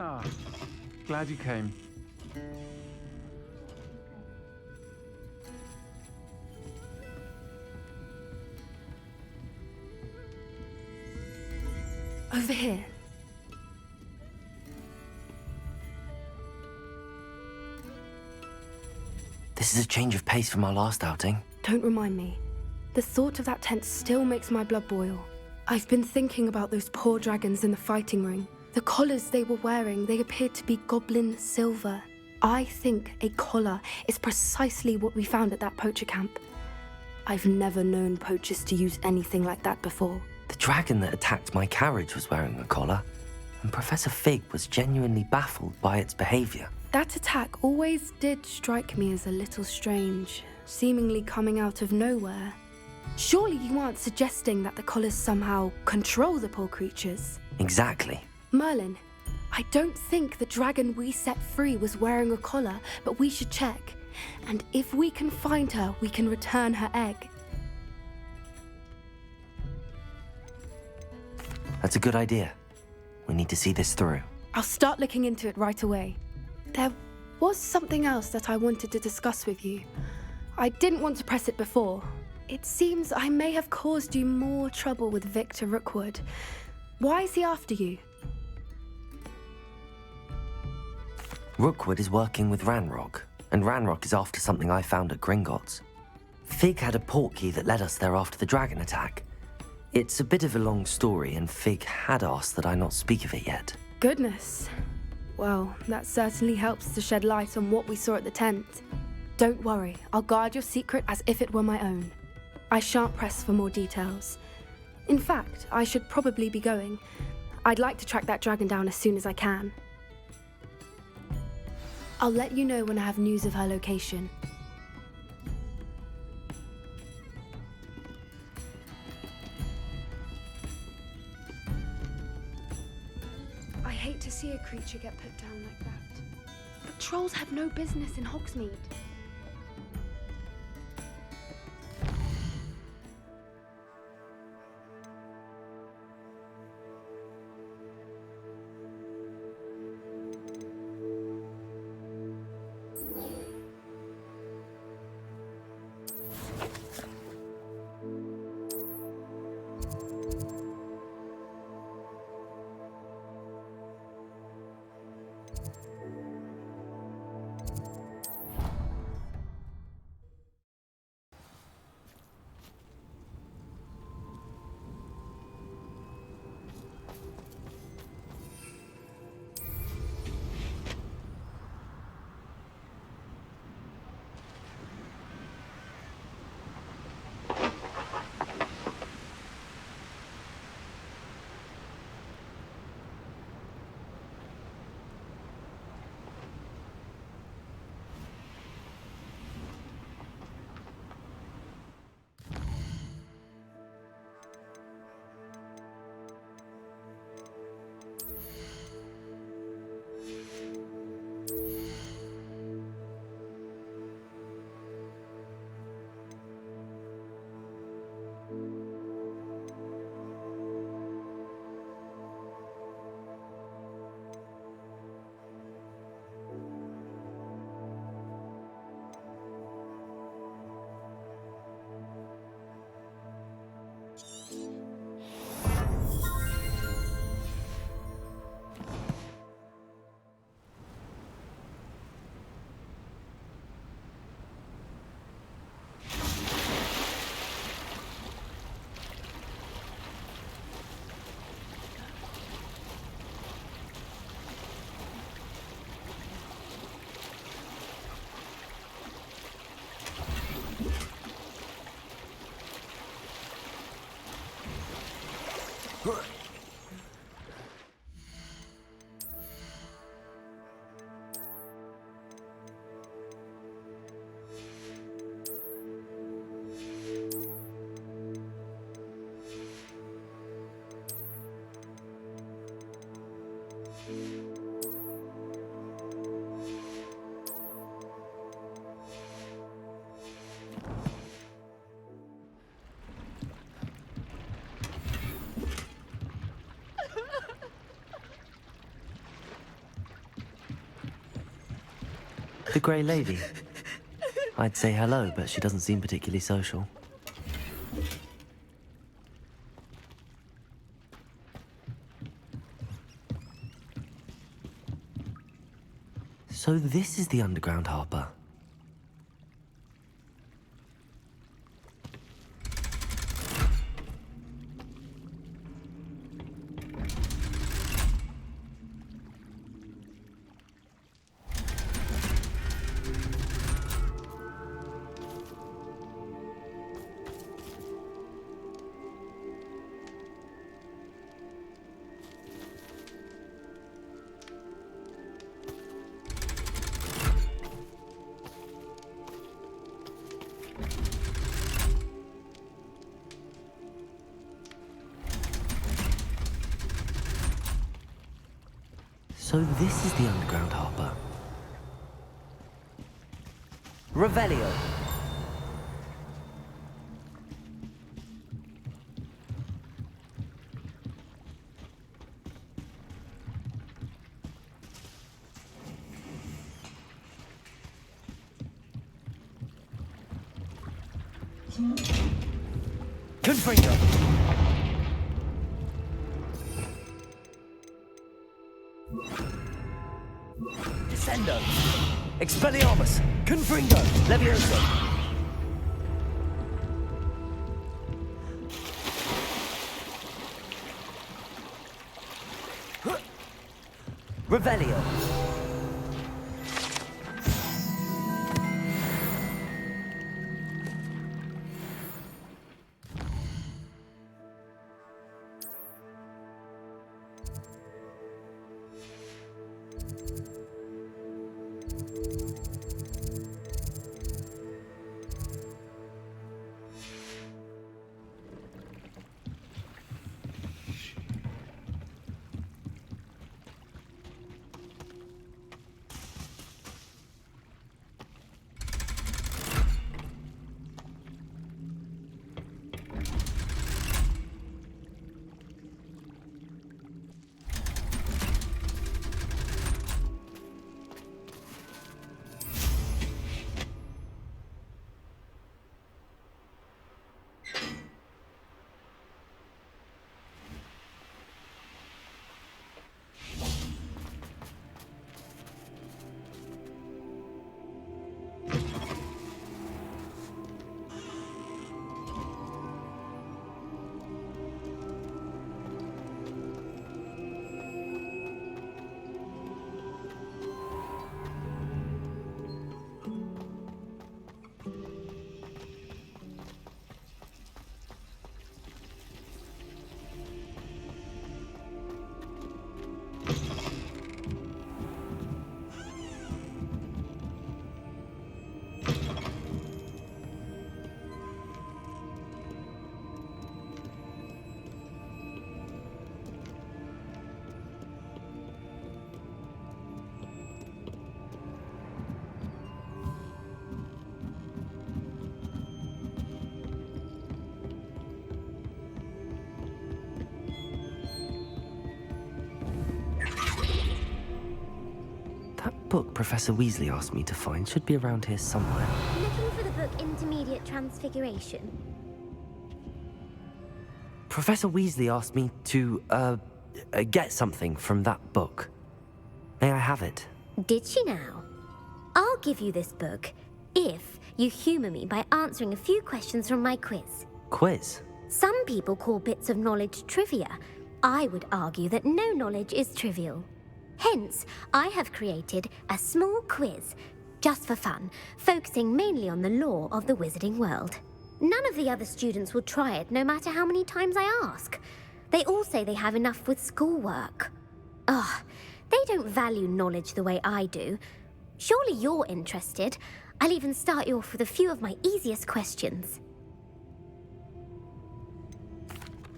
Ah, glad you came. Over here. This is a change of pace from our last outing. Don't remind me. The thought of that tent still makes my blood boil. I've been thinking about those poor dragons in the fighting ring. The collars they were wearing, they appeared to be goblin silver. I think a collar is precisely what we found at that poacher camp. I've never known poachers to use anything like that before. The dragon that attacked my carriage was wearing a collar, and Professor Fig was genuinely baffled by its behavior. That attack always did strike me as a little strange, seemingly coming out of nowhere. Surely you aren't suggesting that the collars somehow control the poor creatures? Exactly. Merlin, I don't think the dragon we set free was wearing a collar, but we should check. And if we can find her, we can return her egg. That's a good idea. We need to see this through. I'll start looking into it right away. There was something else that I wanted to discuss with you. I didn't want to press it before. It seems I may have caused you more trouble with Victor Rookwood. Why is he after you? Rookwood is working with Ranrock, and Ranrock is after something I found at Gringotts. Fig had a portkey that led us there after the dragon attack. It's a bit of a long story, and Fig had asked that I not speak of it yet. Goodness. Well, that certainly helps to shed light on what we saw at the tent. Don't worry, I'll guard your secret as if it were my own. I shan't press for more details. In fact, I should probably be going. I'd like to track that dragon down as soon as I can. I'll let you know when I have news of her location. I hate to see a creature get put down like that. But trolls have no business in Hogsmeade. The Grey Lady. I'd say hello, but she doesn't seem particularly social. So this is the underground harbour. So this is the underground harbour. Revelio. Confringo. Descendo. Expelliarmus. Confringo. Levioso. Revelio. Book Professor Weasley asked me to find should be around here somewhere. Looking for the book Intermediate Transfiguration? Professor Weasley asked me to, get something from that book. May I have it? Did she now? I'll give you this book if you humour me by answering a few questions from my quiz. Quiz? Some people call bits of knowledge trivia. I would argue that no knowledge is trivial. Hence, I have created a small quiz, just for fun, focusing mainly on the lore of the wizarding world. None of the other students will try it, no matter how many times I ask. They all say they have enough with schoolwork. Ugh, they don't value knowledge the way I do. Surely you're interested. I'll even start you off with a few of my easiest questions.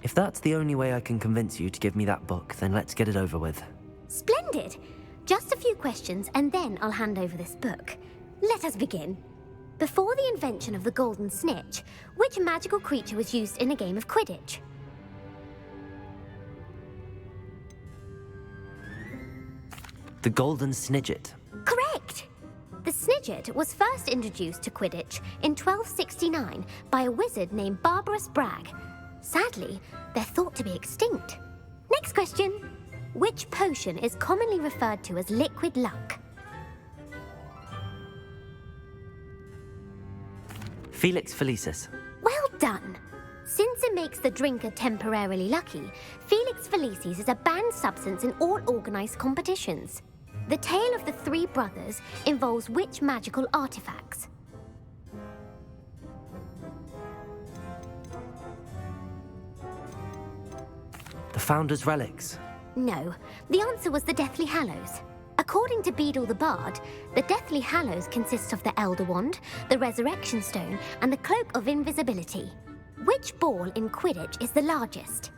If that's the only way I can convince you to give me that book, then let's get it over with. Splendid! Just a few questions and then I'll hand over this book. Let us begin. Before the invention of the golden snitch, which magical creature was used in a game of Quidditch? The golden snidget. Correct! The Snidget was first introduced to Quidditch in 1269 by a wizard named Barbarous Bragg. Sadly, they're thought to be extinct. Next question. Which potion is commonly referred to as liquid luck? Felix Felicis. Well done. Since it makes the drinker temporarily lucky, Felix Felicis is a banned substance in all organised competitions. The tale of the three brothers involves which magical artifacts? The Founder's Relics. No, the answer was the Deathly Hallows. According to Beadle the Bard, the Deathly Hallows consists of the Elder Wand, the Resurrection Stone, and the Cloak of Invisibility. Which ball in Quidditch is the largest?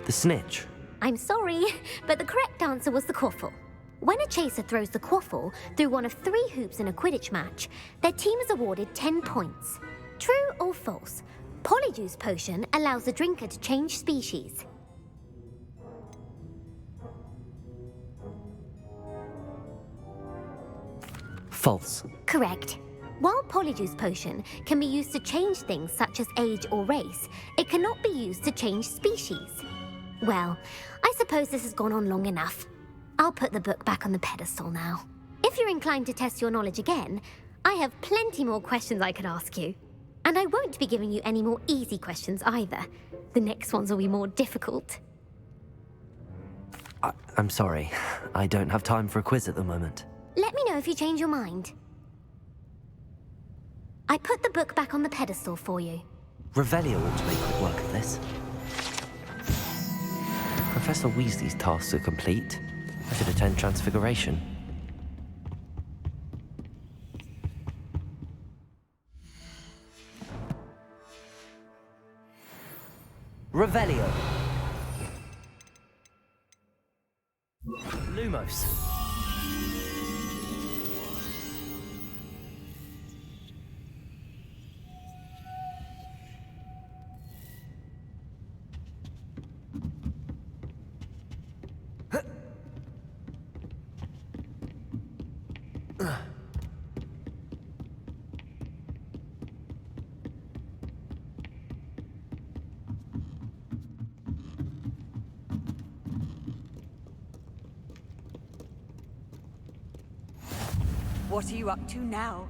The Snitch. I'm sorry, but the correct answer was the Quaffle. When a chaser throws the Quaffle through one of 3 hoops in a Quidditch match, their team is awarded 10 points. True or false? Polyjuice Potion allows the drinker to change species. False. Correct. While Polyjuice Potion can be used to change things such as age or race, it cannot be used to change species. Well, I suppose this has gone on long enough. I'll put the book back on the pedestal now. If you're inclined to test your knowledge again, I have plenty more questions I could ask you. And I won't be giving you any more easy questions either. The next ones will be more difficult. I'm sorry. I don't have time for a quiz at the moment. Let me know if you change your mind. I put the book back on the pedestal for you. Revelio ought to make quick work of this. Professor Weasley's tasks are complete. I should attend Transfiguration. Revelio. Lumos. What are you up to now?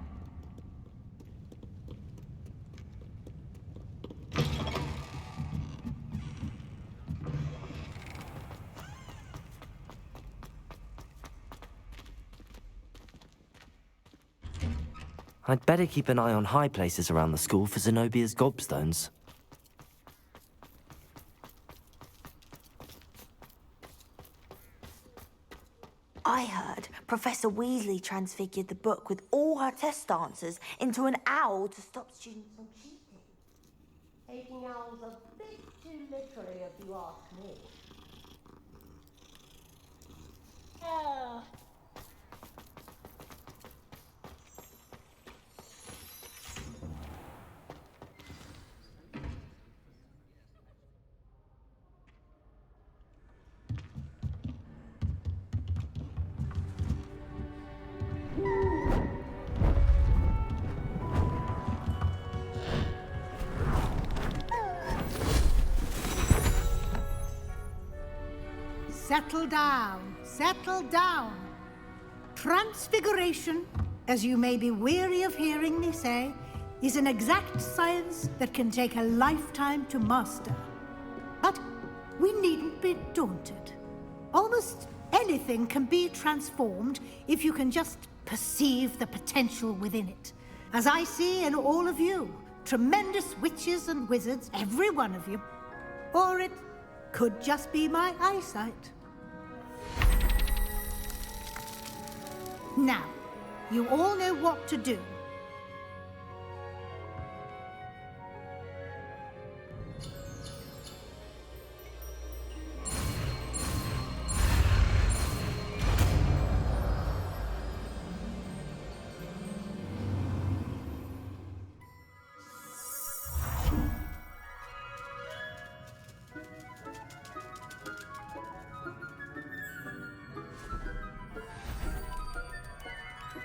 I'd better keep an eye on high places around the school for Zenobia's gobstones. I heard Professor Weasley transfigured the book with all her test answers into an owl to stop students from cheating. Taking owls a bit too literally, if you ask me. Settle down, settle down. Transfiguration, as you may be weary of hearing me say, is an exact science that can take a lifetime to master. But we needn't be daunted. Almost anything can be transformed if you can just perceive the potential within it. As I see in all of you, tremendous witches and wizards, every one of you. Or it could just be my eyesight. Now, you all know what to do.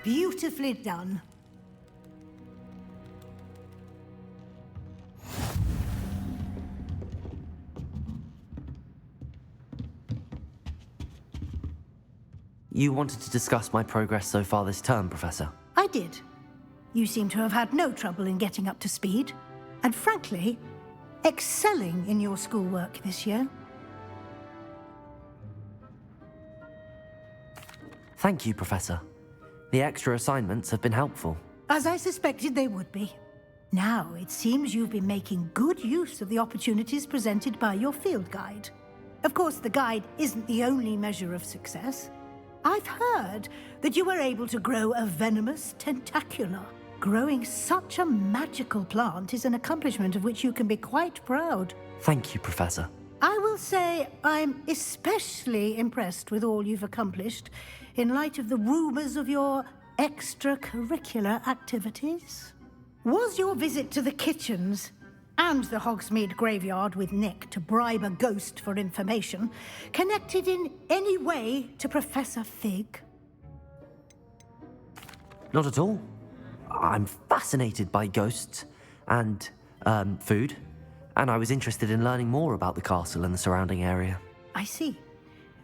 Beautifully done. You wanted to discuss my progress so far this term, Professor? I did. You seem to have had no trouble in getting up to speed, and frankly, excelling in your schoolwork this year. Thank you, Professor. The extra assignments have been helpful. As I suspected they would be. Now, it seems you've been making good use of the opportunities presented by your field guide. Of course, the guide isn't the only measure of success. I've heard that you were able to grow a venomous tentacula. Growing such a magical plant is an accomplishment of which you can be quite proud. Thank you, Professor. I will say I'm especially impressed with all you've accomplished in light of the rumors of your extracurricular activities. Was your visit to the kitchens and the Hogsmeade graveyard with Nick to bribe a ghost for information connected in any way to Professor Fig? Not at all. I'm fascinated by ghosts and food, and I was interested in learning more about the castle and the surrounding area. I see.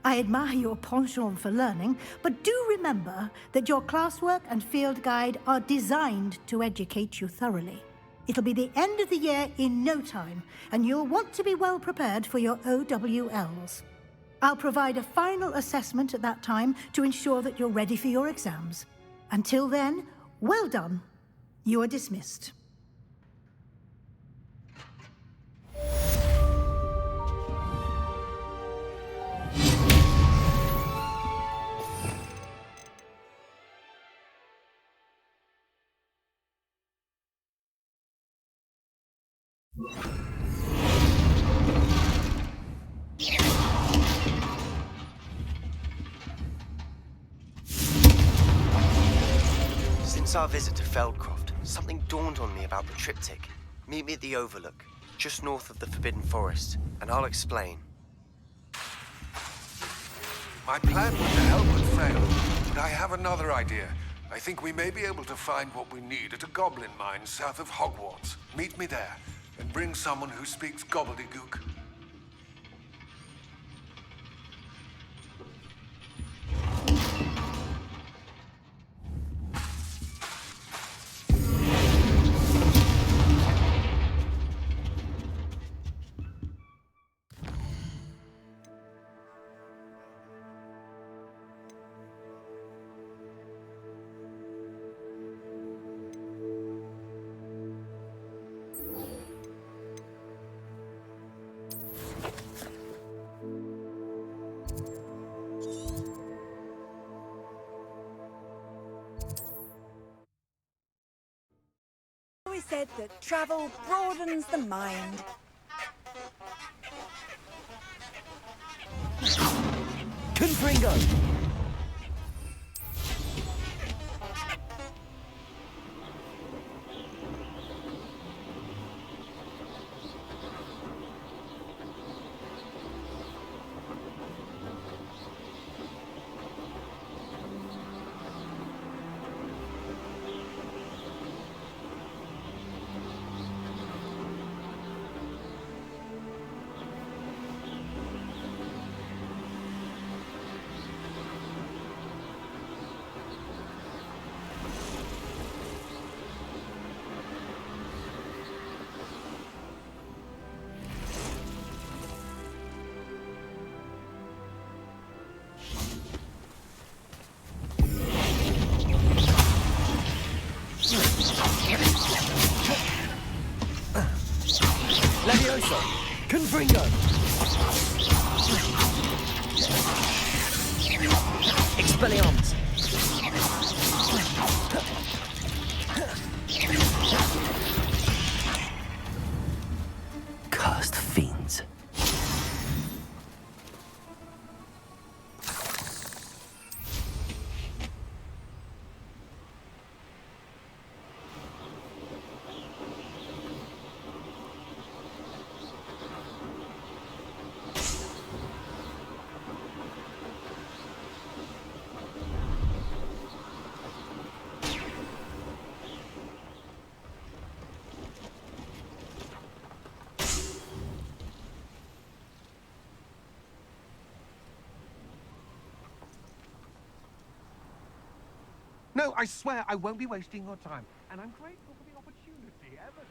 I admire your penchant for learning, but do remember that your classwork and field guide are designed to educate you thoroughly. It'll be the end of the year in no time, and you'll want to be well prepared for your OWLs. I'll provide a final assessment at that time to ensure that you're ready for your exams. Until then, well done. You are dismissed. Since our visit to Feldcroft, something dawned on me about the triptych. Meet me at the Overlook, just north of the Forbidden Forest, and I'll explain. My plan was to help but failed, but I have another idea. I think we may be able to find what we need at a goblin mine south of Hogwarts. Meet me there, and bring someone who speaks gobbledygook. We said that travel broadens the mind. Confringo! Levioso! Confringo! Expelliarmus! Cursed fiends. No, I swear I won't be wasting your time. And I'm grateful for the opportunity, ever.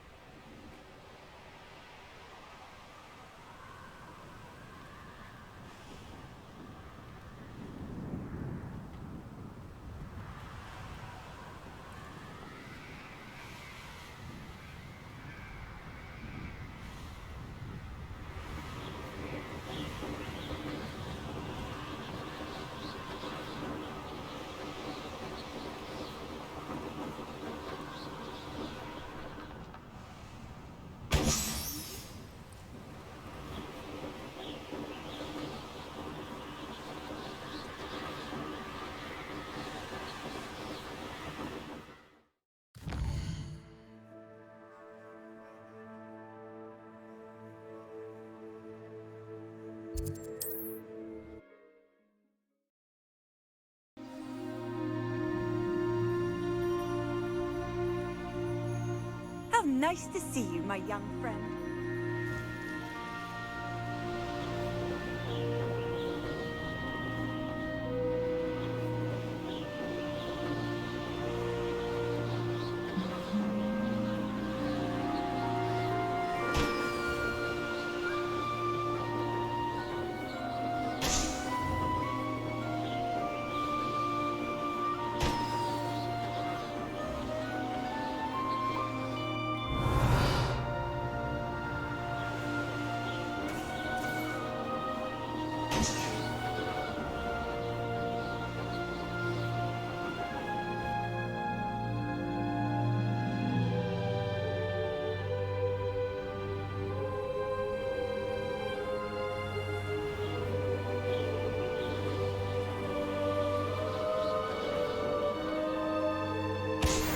How nice to see you, my young friend.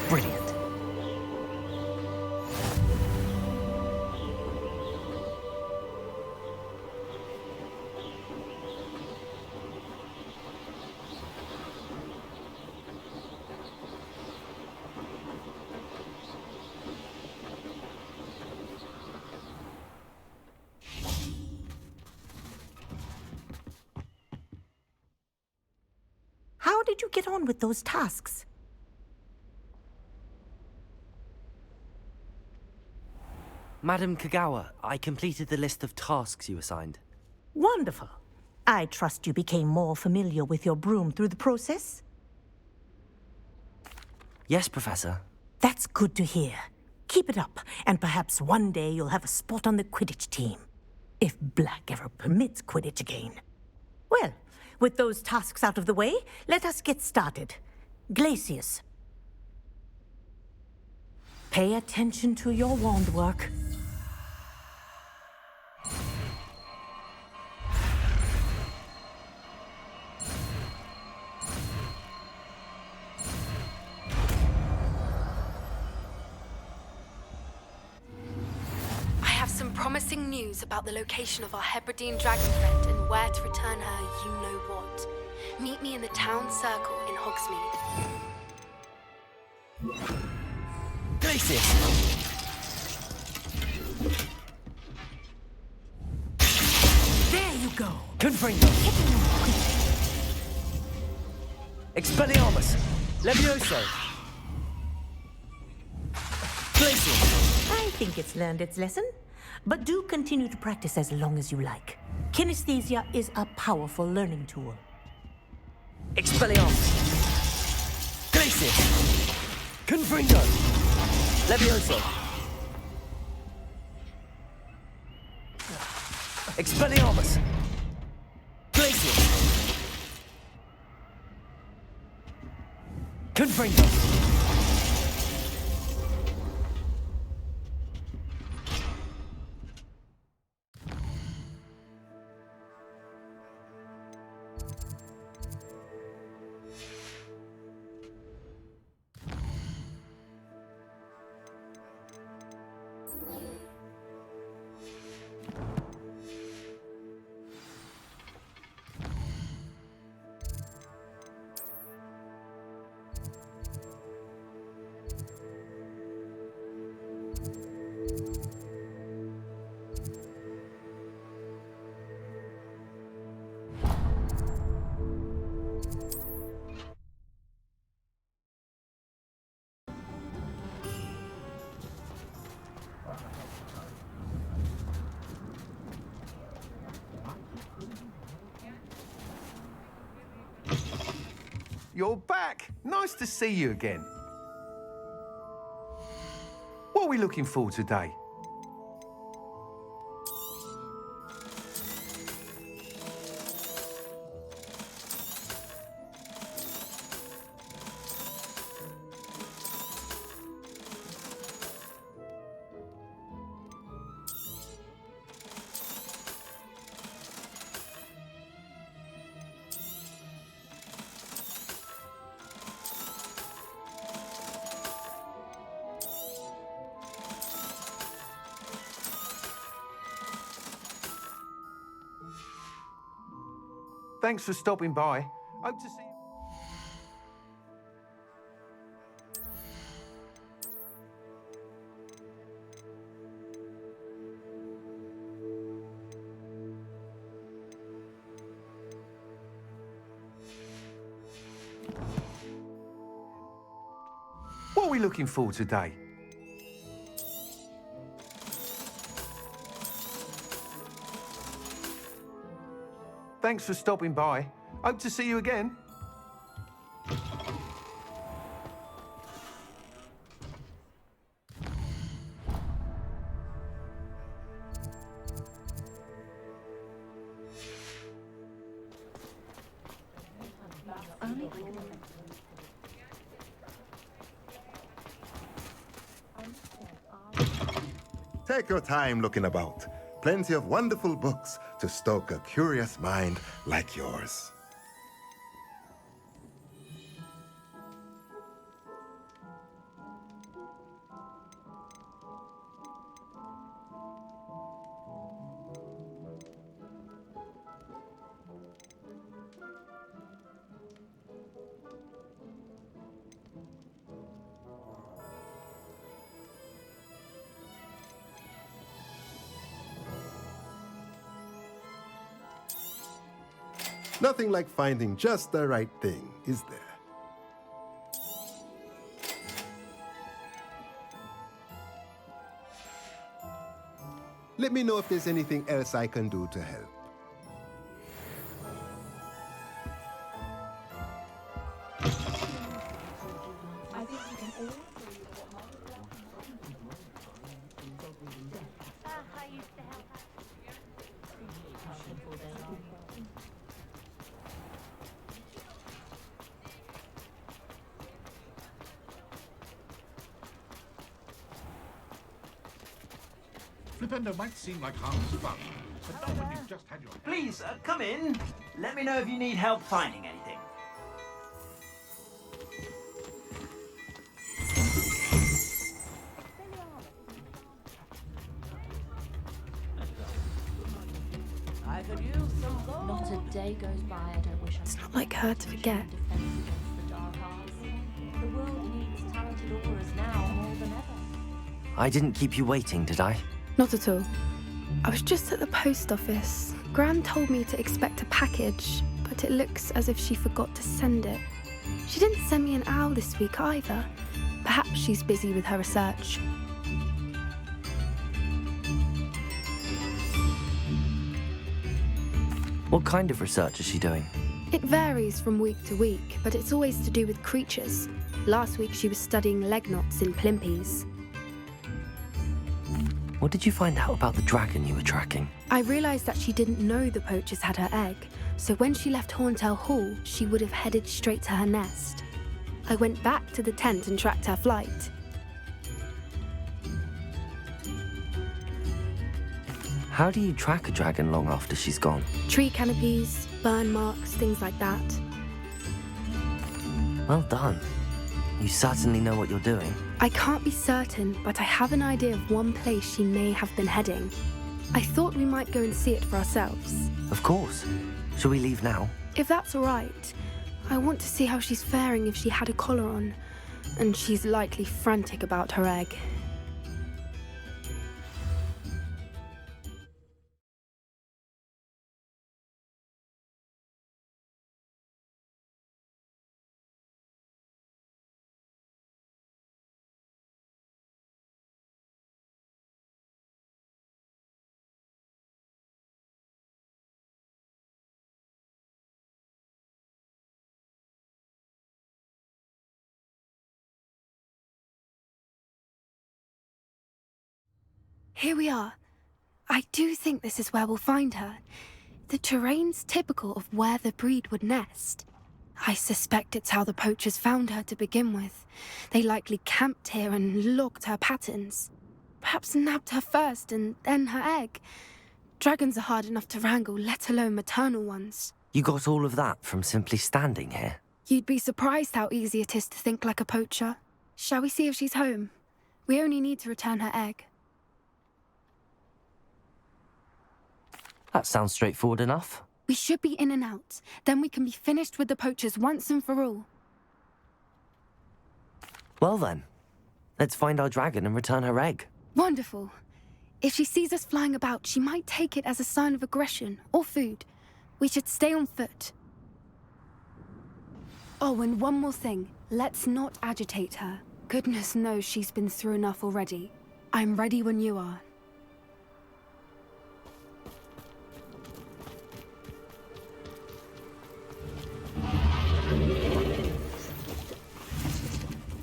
Brilliant. How did you get on with those tasks? Madam Kagawa, I completed the list of tasks you assigned. Wonderful. I trust you became more familiar with your broom through the process? Yes, Professor. That's good to hear. Keep it up, and perhaps one day you'll have a spot on the Quidditch team. If Black ever permits Quidditch again. Well, with those tasks out of the way, let us get started. Glacius. Pay attention to your wand work. Some promising news about the location of our Hebridean dragon friend and where to return her you-know-what. Meet me in the town circle in Hogsmeade. Glacius! There you go! Confringo! Expelliarmus! Levioso! Glacius! I think it's learned its lesson. But do continue to practice as long as you like. Kinesthesia is a powerful learning tool. Expelliarmus! Glacius! Confringo! Levioso! Expelliarmus! Glacius! Confringo! you're back. Nice to see you again. What are we looking for today? Thanks for stopping by. Hope to see you. What are we looking for today? Thanks for stopping by. Hope to see you again. Take your time looking about. Plenty of wonderful books to stoke a curious mind like yours. Nothing like finding just the right thing, is there? Let me know if there's anything else I can do to help. Flipendo might seem like harmless fun, but not when you've just had your... Please, come in. Let me know if you need help finding anything. I could use some gold. Not a day goes by I don't wish I... It's not like her to forget. The world needs talented aurors now more than ever. I didn't keep you waiting, did I? Not at all. I was just at the post office. Gran told me to expect a package, but it looks as if she forgot to send it. She didn't send me an owl this week either. Perhaps she's busy with her research. What kind of research is she doing? It varies from week to week, but it's always to do with creatures. Last week she was studying leg knots in plimpies. What did you find out about the dragon you were tracking? I realised that she didn't know the poachers had her egg, so when she left Horntail Hall, she would have headed straight to her nest. I went back to the tent and tracked her flight. How do you track a dragon long after she's gone? Tree canopies, burn marks, things like that. Well done. You certainly know what you're doing. I can't be certain, but I have an idea of one place she may have been heading. I thought we might go and see it for ourselves. Of course. Shall we leave now? If that's all right. I want to see how she's faring if she had a collar on. And she's likely frantic about her egg. Here we are. I do think this is where we'll find her. The terrain's typical of where the breed would nest. I suspect it's how the poachers found her to begin with. They likely camped here and logged her patterns. Perhaps nabbed her first and then her egg. Dragons are hard enough to wrangle, let alone maternal ones. You got all of that from simply standing here? You'd be surprised how easy it is to think like a poacher. Shall we see if she's home? We only need to return her egg. That sounds straightforward enough. We should be in and out. Then we can be finished with the poachers once and for all. Well then, let's find our dragon and return her egg. Wonderful. If she sees us flying about, she might take it as a sign of aggression or food. We should stay on foot. Oh, and one more thing. Let's not agitate her. Goodness knows she's been through enough already. I'm ready when you are.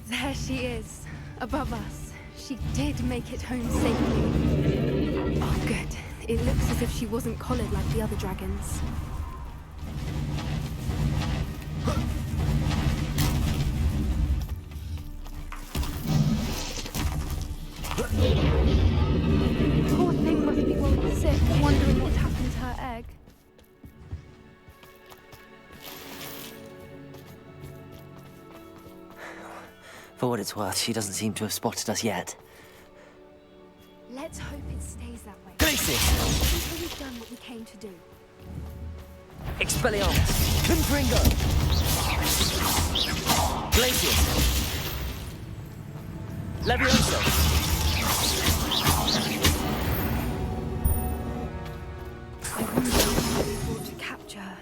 There she is, above us. She did make it home safely. Oh, good. It looks as if she wasn't collared like the other dragons. Poor thing must be worried sick, wondering what happened to her egg. For what it's worth, she doesn't seem to have spotted us yet. Let's hope it stays that way. Glacius! Until we've done what we came to do. Expelliarmus! Confringo! Glacius! Levioso! I wonder how many we thought to capture her.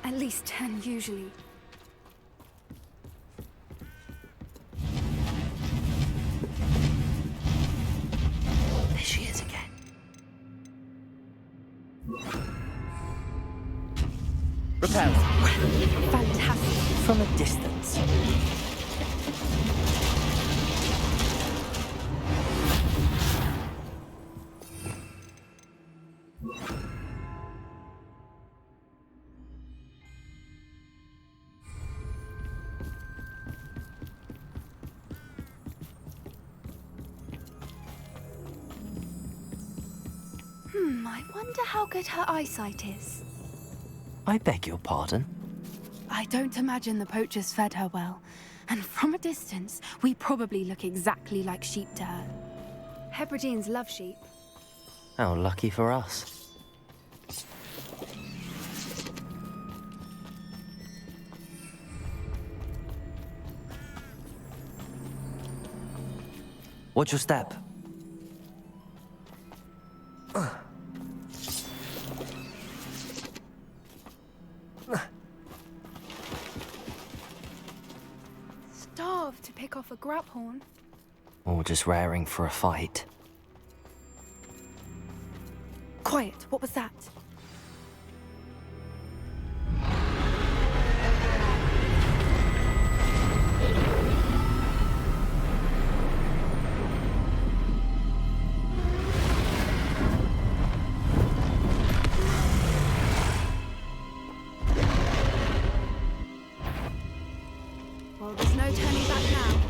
At least 10 usually. There she is again. Repel. Fantastic. From a distance. I wonder how good her eyesight is. I beg your pardon? I don't imagine the poachers fed her well. And from a distance, we probably look exactly like sheep to her. Hebrideans love sheep. How lucky for us. Watch your step. Starved to pick off a grabhorn. Or just raring for a fight. Quiet, what was that? Well, there's no turning back now.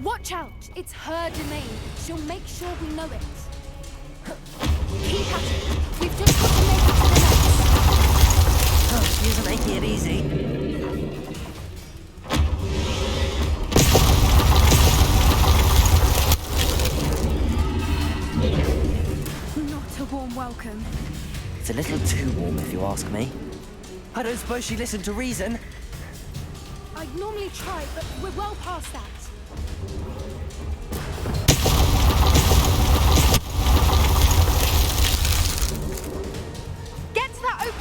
Watch out! It's her domain. She'll make sure we know it. Keep at it. We've just got to make it to the next. Oh, she isn't making it easy. Not a warm welcome. It's a little too warm, if you ask me. I don't suppose she listened to reason. I'd normally try, but we're well past that.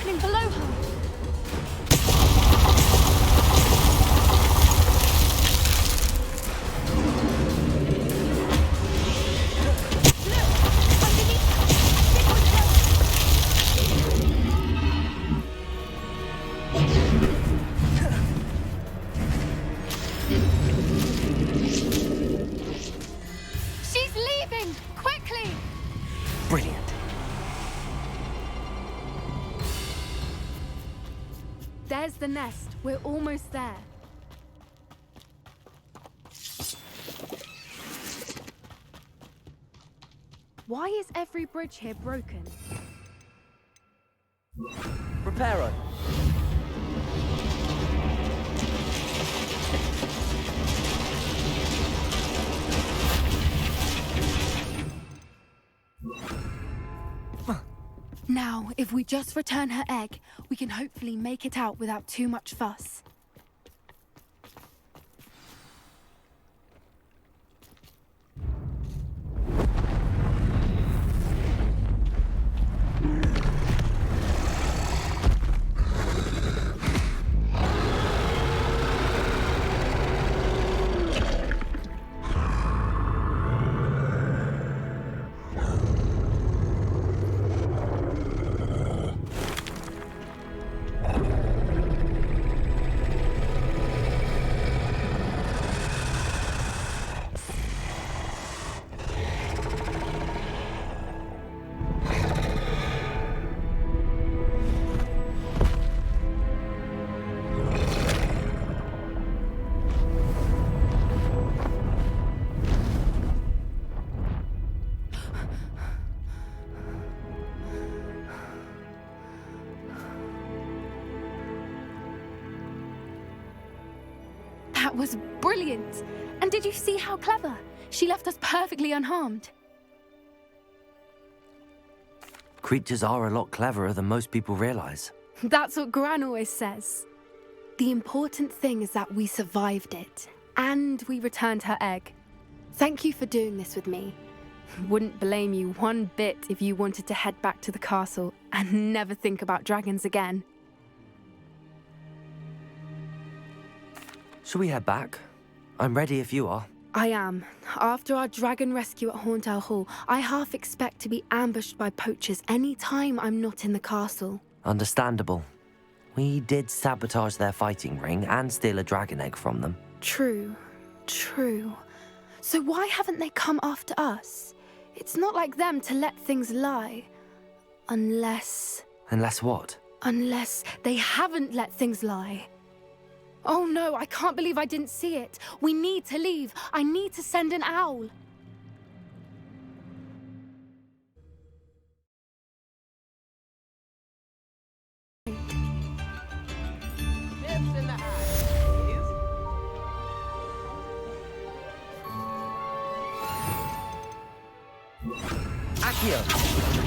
happening below her? She's leaving! Quickly! Brilliant. There's the nest. We're almost there. Why is every bridge here broken? Reparo. Now, if we just return her egg, we can hopefully make it out without too much fuss. That was brilliant! And did you see how clever? She left us perfectly unharmed. Creatures are a lot cleverer than most people realize. That's what Gran always says. The important thing is that we survived it, and we returned her egg. Thank you for doing this with me. Wouldn't blame you one bit if you wanted to head back to the castle and never think about dragons again. Shall we head back? I'm ready if you are. I am. After our dragon rescue at Hauntow Hall, I half expect to be ambushed by poachers any time I'm not in the castle. Understandable. We did sabotage their fighting ring and steal a dragon egg from them. True. So why haven't they come after us? It's not like them to let things lie. Unless... Unless what? Unless they haven't let things lie. Oh no, I can't believe I didn't see it. We need to leave. I need to send an owl. Accio!